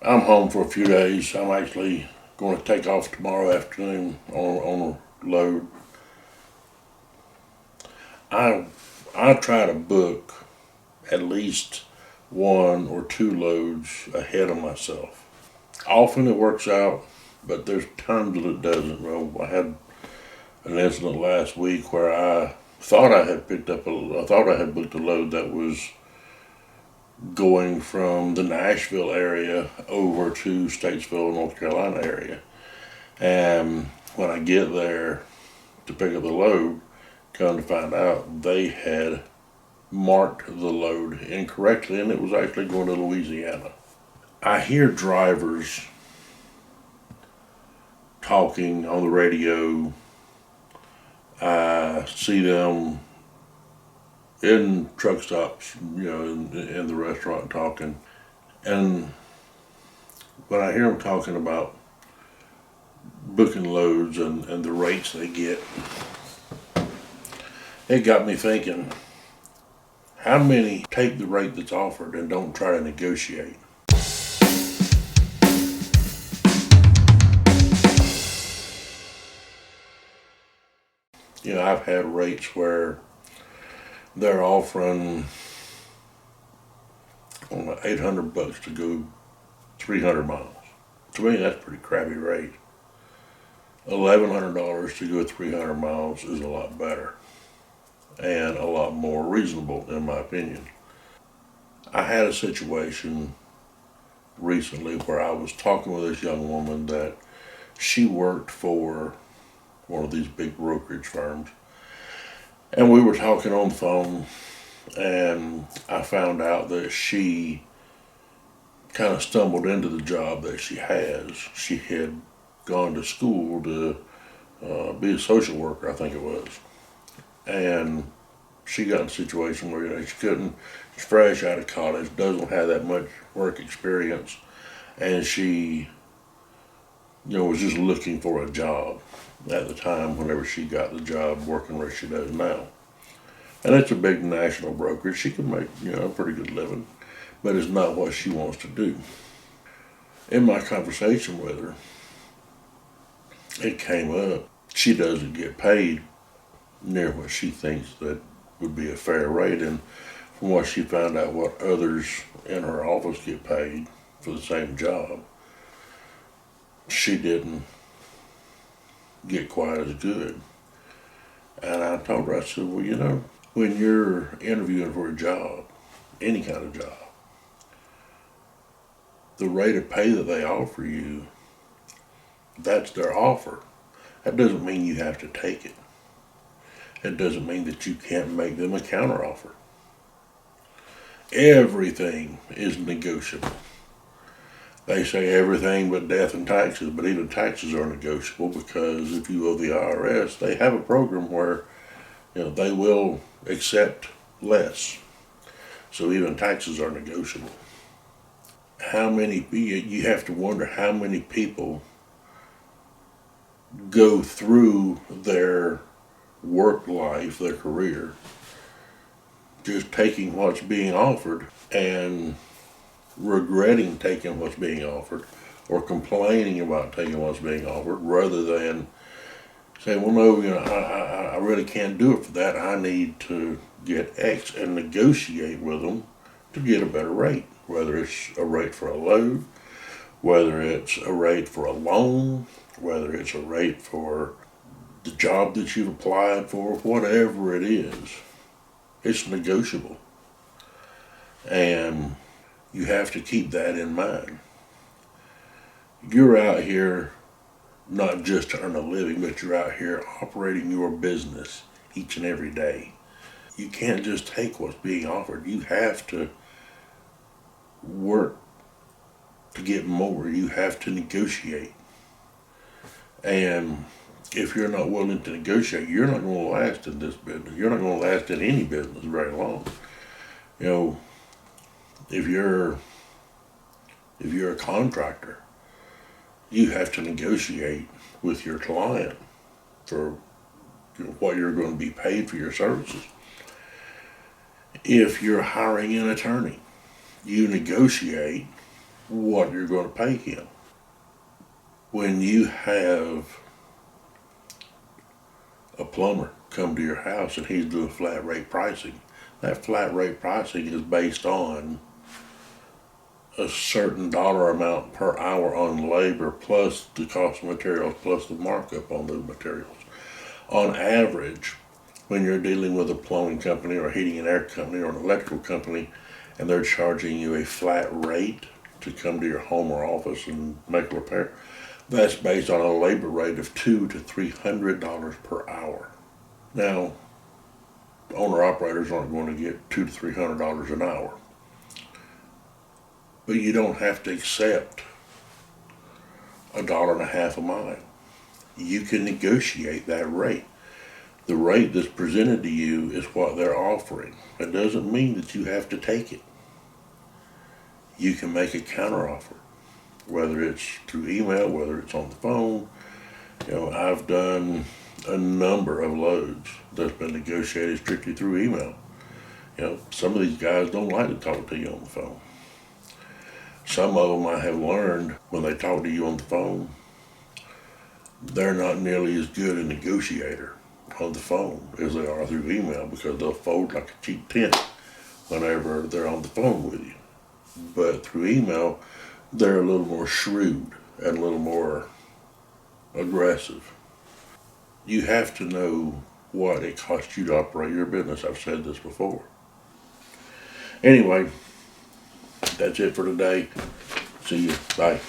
I'm home for a few days. I'm actually going to take off tomorrow afternoon on a load. I I try to book at least one or two loads ahead of myself. Often it works out, but there's times that it doesn't. Well, I had an incident last week where I thought I had I thought I had booked a load that was going from the Nashville area over to Statesville, North Carolina area. And when I get there to pick up the load, come to find out they had marked the load incorrectly and it was actually going to Louisiana. I hear drivers talking on the radio. I see them in truck stops, in the restaurant talking. And when I hear them talking about booking loads and the rates they get, it got me thinking, how many take the rate that's offered and don't try to negotiate? I've had rates where they're offering $800 to go 300 miles. To me, that's a pretty crappy rate. $1,100 to go 300 miles is a lot better and a lot more reasonable, in my opinion. I had a situation recently where I was talking with this young woman that she worked for one of these big brokerage firms, and we were talking on the phone, and I found out that she kind of stumbled into the job that she has. She had gone to school to be a social worker, I think it was, and she got in a situation where she couldn't. She's fresh out of college, doesn't have that much work experience, and she was just looking for a job at the time whenever she got the job working where she does now. And it's a big national brokerage. She can make, a pretty good living, but it's not what she wants to do. In my conversation with her, it came up. She doesn't get paid near what she thinks that would be a fair rate. And from what she found out what others in her office get paid for the same job, she didn't get quite as good. And I told her, I said, well, when you're interviewing for a job, any kind of job, the rate of pay that they offer you, that's their offer. That doesn't mean you have to take it. It doesn't mean that you can't make them a counteroffer. Everything is negotiable. They say everything but death and taxes, but even taxes are negotiable because if you owe the IRS, they have a program where they will accept less. So even taxes are negotiable. You have to wonder how many people go through their work life, their career, just taking what's being offered and regretting taking what's being offered or complaining about taking what's being offered rather than say, well, no, I really can't do it for that. I need to get X and negotiate with them to get a better rate, whether it's a rate for a load, whether it's a rate for a loan, whether it's a rate for the job that you've applied for, whatever it is, it's negotiable. And you have to keep that in mind. You're out here not just to earn a living, but you're out here operating your business each and every day. You can't just take what's being offered. You have to work to get more. You have to negotiate. And if you're not willing to negotiate, you're not going to last in this business. You're not going to last in any business very long. If you're a contractor, you have to negotiate with your client for what you're going to be paid for your services. If you're hiring an attorney, you negotiate what you're going to pay him. When you have a plumber come to your house and he's doing flat rate pricing, that flat rate pricing is based on a certain dollar amount per hour on labor plus the cost of materials plus the markup on those materials. On average, when you're dealing with a plumbing company or a heating and air company or an electrical company and they're charging you a flat rate to come to your home or office and make a repair, that's based on a labor rate of $200 to $300 per hour. Now, owner operators aren't going to get $200 to $300 an hour, but you don't have to accept $1.50 a mile. You can negotiate that rate. The rate that's presented to you is what they're offering. It doesn't mean that you have to take it. You can make a counteroffer, whether it's through email, whether it's on the phone. I've done a number of loads that's been negotiated strictly through email. Some of these guys don't like to talk to you on the phone. Some of them I have learned when they talk to you on the phone, they're not nearly as good a negotiator on the phone as they are through email, because they'll fold like a cheap tent whenever they're on the phone with you. But through email, they're a little more shrewd and a little more aggressive. You have to know what it costs you to operate your business. I've said this before. Anyway, that's it for today. See you. Bye.